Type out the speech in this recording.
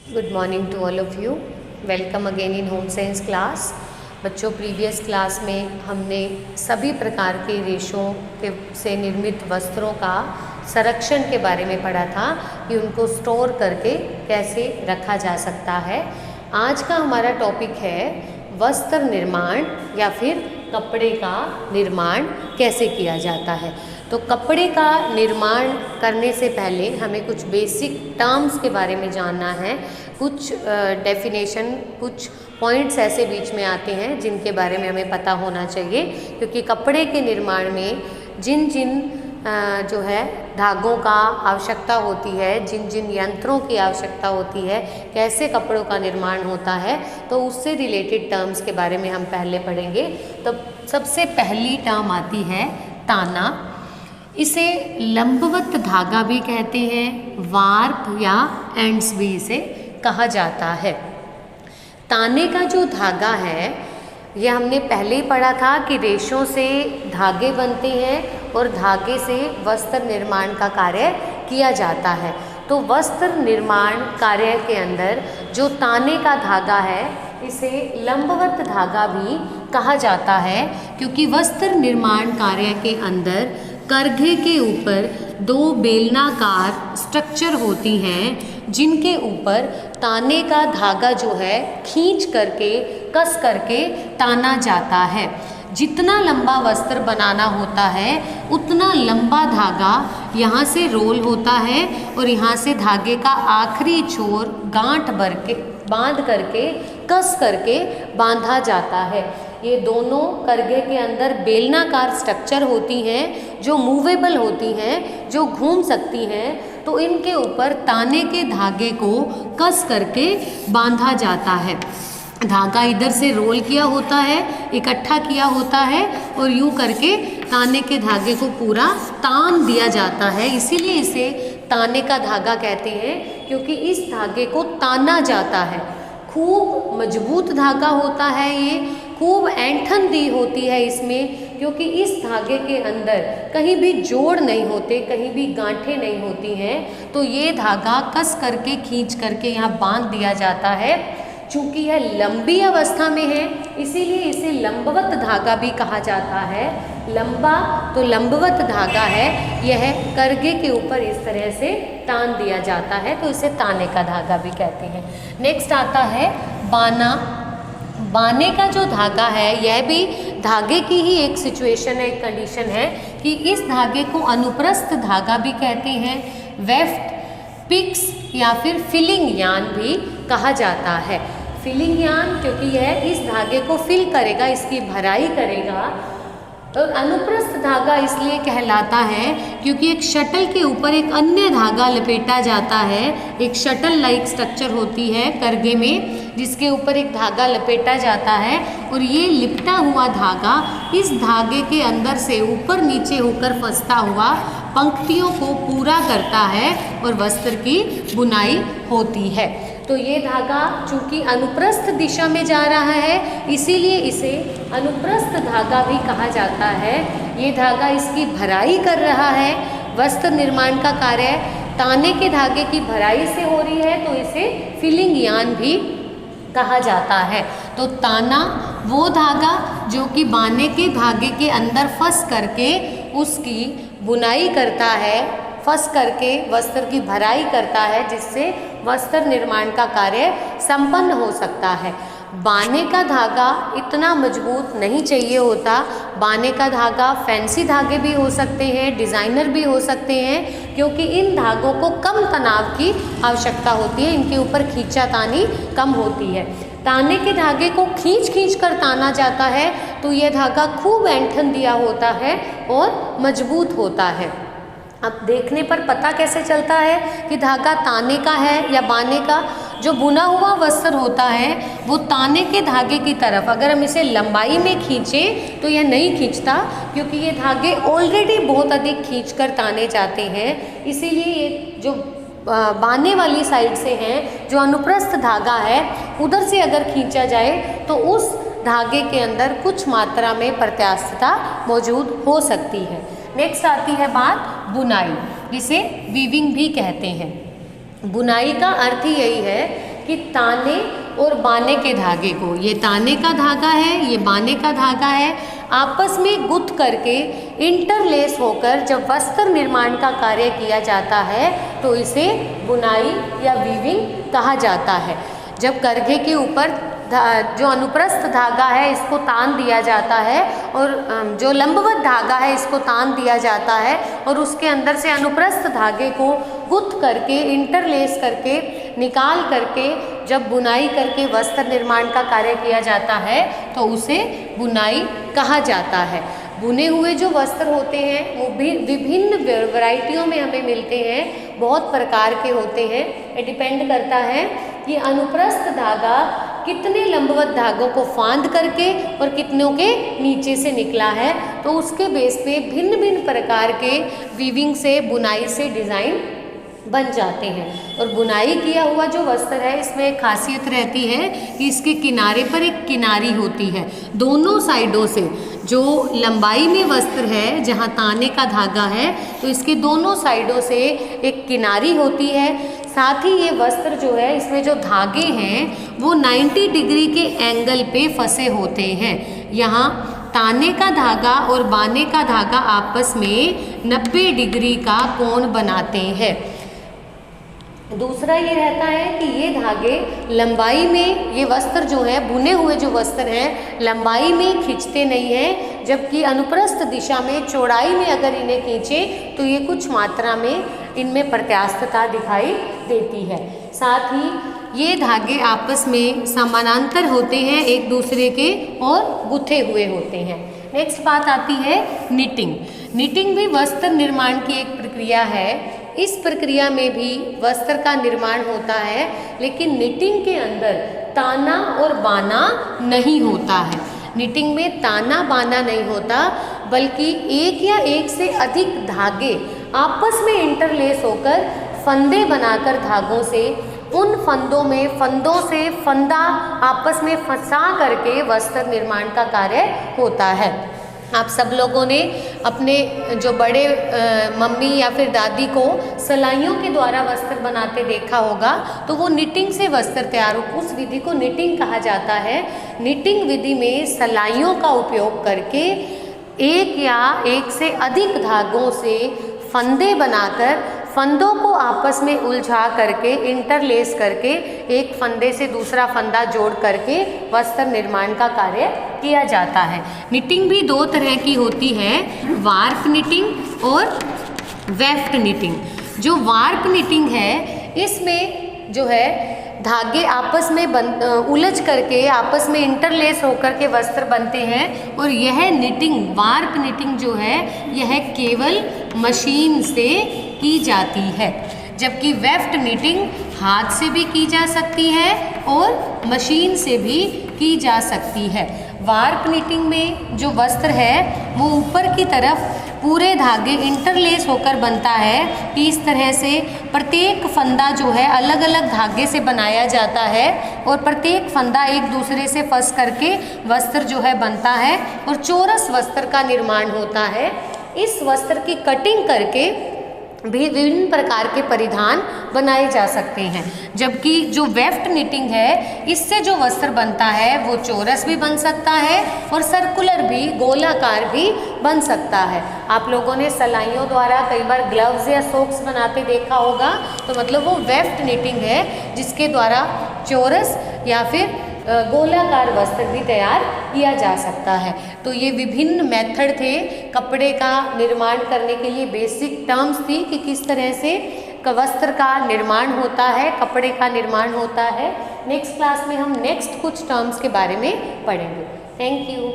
Good morning to all of you. Welcome again in home science class. बच्चों, previous class में हमने सभी प्रकार के रेशों के से निर्मित वस्त्रों का संरक्षण के बारे में पढ़ा था कि उनको स्टोर करके कैसे रखा जा सकता है। आज का हमारा टॉपिक है वस्त्र निर्माण या फिर कपड़े का निर्माण कैसे किया जाता है। तो कपड़े का निर्माण करने से पहले हमें कुछ बेसिक टर्म्स के बारे में जानना है। कुछ डेफिनेशन, कुछ पॉइंट्स ऐसे बीच में आते हैं जिनके बारे में हमें पता होना चाहिए, क्योंकि कपड़े के निर्माण में जिन जिन जो है धागों का आवश्यकता होती है, जिन जिन यंत्रों की आवश्यकता होती है, कैसे कपड़ों का निर्माण होता है, तो उससे रिलेटेड टर्म्स के बारे में हम पहले पढ़ेंगे। तो सबसे पहली टर्म आती है ताना। इसे लंबवत धागा भी कहते हैं, वार्प या एंड्स भी इसे कहा जाता है। ताने का जो धागा है यह हमने पहले ही पढ़ा था कि रेशों से धागे बनते हैं और धागे से वस्त्र निर्माण का कार्य किया जाता है। तो वस्त्र निर्माण कार्य के अंदर जो ताने का धागा है इसे लंबवत धागा भी कहा जाता है, क्योंकि वस्त्र निर्माण कार्य के अंदर करघे के ऊपर दो बेलनाकार स्ट्रक्चर होती हैं जिनके ऊपर ताने का धागा जो है खींच करके, कस करके ताना जाता है। जितना लंबा वस्त्र बनाना होता है उतना लंबा धागा यहाँ से रोल होता है और यहाँ से धागे का आखिरी छोर गांठ भर के बांध करके, कस करके बांधा जाता है। ये दोनों करघे के अंदर बेलनाकार स्ट्रक्चर होती हैं जो मूवेबल होती हैं, जो घूम सकती हैं। तो इनके ऊपर ताने के धागे को कस करके बांधा जाता है। धागा इधर से रोल किया होता है, इकट्ठा किया होता है और यूं करके ताने के धागे को पूरा तान दिया जाता है। इसीलिए इसे ताने का धागा कहते हैं, क्योंकि इस धागे को ताना जाता है। खूब मजबूत धागा होता है, ये खूब ऐंठन दी होती है इसमें, क्योंकि इस धागे के अंदर कहीं भी जोड़ नहीं होते, कहीं भी गांठें नहीं होती हैं। तो ये धागा कस करके, खींच करके यहाँ बांध दिया जाता है। चूँकि यह लंबी अवस्था में है इसीलिए इसे लंबवत धागा भी कहा जाता है। लंबा तो लंबवत धागा है, यह करघे के ऊपर इस तरह से तान दिया जाता है, तो इसे ताने का धागा भी कहते हैं। नेक्स्ट आता है बाना। बाने का जो धागा है यह भी धागे की ही एक सिचुएशन है, एक कंडीशन है कि इस धागे को अनुप्रस्थ धागा भी कहते हैं, वेफ्ट, पिक्स या फिर फिलिंग यान भी कहा जाता है। फिलिंग यान क्योंकि यह इस धागे को फिल करेगा, इसकी भराई करेगा। और अनुप्रस्थ धागा इसलिए कहलाता है क्योंकि एक शटल के ऊपर एक अन्य धागा लपेटा जाता है। एक शटल लाइक स्ट्रक्चर होती है करघे में, जिसके ऊपर एक धागा लपेटा जाता है और ये लिपटा हुआ धागा इस धागे के अंदर से ऊपर नीचे होकर फंसता हुआ पंक्तियों को पूरा करता है और वस्त्र की बुनाई होती है। तो ये धागा चूँकि अनुप्रस्थ दिशा में जा रहा है इसीलिए इसे अनुप्रस्थ धागा भी कहा जाता है। ये धागा इसकी भराई कर रहा है। वस्त्र निर्माण का कार्य ताने के धागे की भराई से हो रही है, तो इसे फिलिंग यान भी कहा जाता है। तो ताना वो धागा जो कि बाने के धागे के अंदर फंस करके उसकी बुनाई करता है, फंस करके वस्त्र की भराई करता है, जिससे वस्त्र निर्माण का कार्य संपन्न हो सकता है। बाने का धागा इतना मजबूत नहीं चाहिए होता। बाने का धागा फैंसी धागे भी हो सकते हैं, डिज़ाइनर भी हो सकते हैं, क्योंकि इन धागों को कम तनाव की आवश्यकता होती है, इनके ऊपर खींचातानी कम होती है। ताने के धागे को खींच खींच कर ताना जाता है तो यह धागा खूब ऐंठन दिया होता है और मजबूत होता है। अब देखने पर पता कैसे चलता है कि धागा ताने का है या बाने का? जो बुना हुआ वस्त्र होता है वो ताने के धागे की तरफ, अगर हम इसे लंबाई में खींचें तो यह नहीं खींचता, क्योंकि ये धागे ऑलरेडी बहुत अधिक खींचकर ताने जाते हैं। इसीलिए ये जो बाने वाली साइड से हैं, जो अनुप्रस्थ धागा है उधर से अगर खींचा जाए तो उस धागे के अंदर कुछ मात्रा में प्रत्यास्थता मौजूद हो सकती है। नेक्स्ट आती है बात बुनाई, जिसे वीविंग भी कहते हैं। बुनाई का अर्थ ही यही है कि ताने और बाने के धागे को, ये ताने का धागा है, ये बाने का धागा है, आपस में गुथ करके इंटरलेस होकर जब वस्त्र निर्माण का कार्य किया जाता है तो इसे बुनाई या वीविंग कहा जाता है। जब करघे के ऊपर जो अनुप्रस्थ धागा है इसको तान दिया जाता है और जो लंबवत धागा है इसको तान दिया जाता है और उसके अंदर से अनुप्रस्थ धागे को गुथ करके इंटरलेस करके निकाल करके जब बुनाई करके वस्त्र निर्माण का कार्य किया जाता है तो उसे बुनाई कहा जाता है। बुने हुए जो वस्त्र होते हैं वो भी विभिन्न वैरायटियों में हमें मिलते हैं, बहुत प्रकार के होते हैं। ये डिपेंड करता है कि अनुप्रस्थ धागा कितने लंबवत धागों को फांद करके और कितनों के नीचे से निकला है, तो उसके बेस पे भिन्न भिन्न प्रकार के वीविंग से, बुनाई से डिज़ाइन बन जाते हैं। और बुनाई किया हुआ जो वस्त्र है इसमें एक खासियत रहती है कि इसके किनारे पर एक किनारी होती है, दोनों साइडों से जो लंबाई में वस्त्र है जहाँ ताने का धागा है तो इसके दोनों साइडों से एक किनारी होती है। साथ ही ये वस्त्र जो है इसमें जो धागे हैं वो 90 डिग्री के एंगल पे फंसे होते हैं। यहाँ ताने का धागा और बाने का धागा आपस में 90 डिग्री का कोण बनाते हैं। दूसरा ये रहता है कि ये धागे लंबाई में, ये वस्त्र जो है बुने हुए जो वस्त्र हैं लंबाई में खींचते नहीं हैं, जबकि अनुप्रस्थ दिशा में चौड़ाई में अगर इन्हें खींचे तो ये कुछ मात्रा में इनमें प्रत्यास्थता दिखाई देती है। साथ ही ये धागे आपस में समानांतर होते हैं एक दूसरे के और गुथे हुए होते हैं। नेक्स्ट बात आती है निटिंग। निटिंग भी वस्त्र निर्माण की एक प्रक्रिया है। इस प्रक्रिया में भी वस्त्र का निर्माण होता है, लेकिन निटिंग के अंदर ताना और बाना नहीं होता है। निटिंग में ताना बाना नहीं होता, बल्कि एक या एक से अधिक धागे आपस में इंटरलेस होकर फंदे बनाकर धागों से, उन फंदों से फंदा आपस में फंसा करके वस्त्र निर्माण का कार्य होता है। आप सब लोगों ने अपने जो बड़े मम्मी या फिर दादी को सिलाइयों के द्वारा वस्त्र बनाते देखा होगा, तो वो निटिंग से वस्त्र तैयार हो, उस विधि को निटिंग कहा जाता है। निटिंग विधि में सिलाइयों का उपयोग करके एक या एक से अधिक धागों से फंदे बनाकर फंदों को आपस में उलझा करके इंटरलेस करके एक फंदे से दूसरा फंदा जोड़ करके वस्त्र निर्माण का कार्य किया जाता है। निटिंग भी दो तरह की होती है, वार्प निटिंग और वेफ्ट निटिंग। जो वार्प निटिंग है इसमें जो है धागे आपस में उलझ करके आपस में इंटरलेस होकर के वस्त्र बनते हैं, और यह निटिंग, वार्प निटिंग जो है यह केवल मशीन से की जाती है, जबकि वेफ्ट निटिंग हाथ से भी की जा सकती है और मशीन से भी की जा सकती है। वार्प निटिंग में जो वस्त्र है वो ऊपर की तरफ पूरे धागे इंटरलेस होकर बनता है कि इस तरह से प्रत्येक फंदा जो है अलग अलग धागे से बनाया जाता है और प्रत्येक फंदा एक दूसरे से फंस करके वस्त्र जो है बनता है और चौरस वस्त्र का निर्माण होता है। इस वस्त्र की कटिंग करके भी विभिन्न प्रकार के परिधान बनाए जा सकते हैं, जबकि जो वेफ्ट निटिंग है इससे जो वस्त्र बनता है वो चौरस भी बन सकता है और सर्कुलर भी, गोलाकार भी बन सकता है। आप लोगों ने सिलाइयों द्वारा कई बार ग्लव्स या सॉक्स बनाते देखा होगा, तो मतलब वो वेफ्ट निटिंग है जिसके द्वारा चौरस या फिर गोलाकार वस्त्र भी तैयार किया जा सकता है। तो ये विभिन्न मेथड थे कपड़े का निर्माण करने के लिए, बेसिक टर्म्स थी कि किस तरह से वस्त्र का निर्माण होता है, कपड़े का निर्माण होता है। नेक्स्ट क्लास में हम नेक्स्ट कुछ टर्म्स के बारे में पढ़ेंगे। Thank you.